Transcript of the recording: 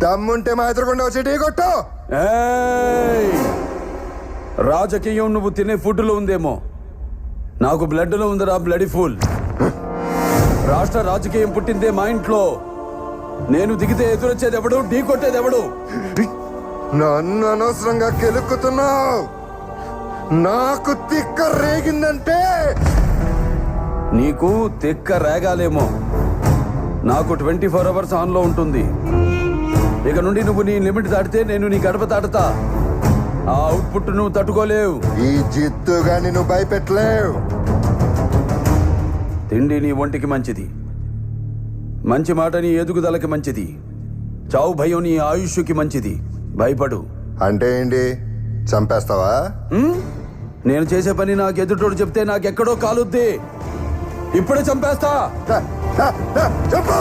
దమ్ముంటే మా ఎదురుకుండా వచ్చి టీ కొట్టు. ఏయ్! రాజకీయం నువ్వు తినే ఫుడ్లో ఉందేమో, నాకు బ్లడ్లో ఉందిరా బ్లడీ ఫుల్. రాష్ట్ర రాజకీయం పుట్టిందే మా ఇంట్లో. నేను దిగితే ఎదురొచ్చేది ఎవడు, ఢీ కొట్టేది ఎవడు? నన్ను అనవసరంగా కెలుక్కుతున్నావు. నాకు తిక్క రేగిందంటే నీకు తిక్క రేగాలేమో, నాకు 24 hours ఆన్లో ఉంటుంది. ఇక నుండి నువ్వు నీ లిమిట్ దాటితే నేను నీ గడప దాటుతా. ఆ అవుట్పుట్ నువ్వు తట్టుకోలేవు. ఈ జిత్తుగాని నువ్వు భయపెట్టలేవు. తిండి నీ ఒంటికి మంచిది, మంచి మాట నీ ఎదుగుదలకి మంచిది, చావు భయం నీ ఆయుష్కి మంచిది. భయపడు. అంటే ఏంటి, చంపేస్తావా? నేను చేసే పని నాకు ఎదుటోడు చెప్తే నాకెక్కడో కాలుద్ది. ఇప్పుడే చంపేస్తా. చెప్పు.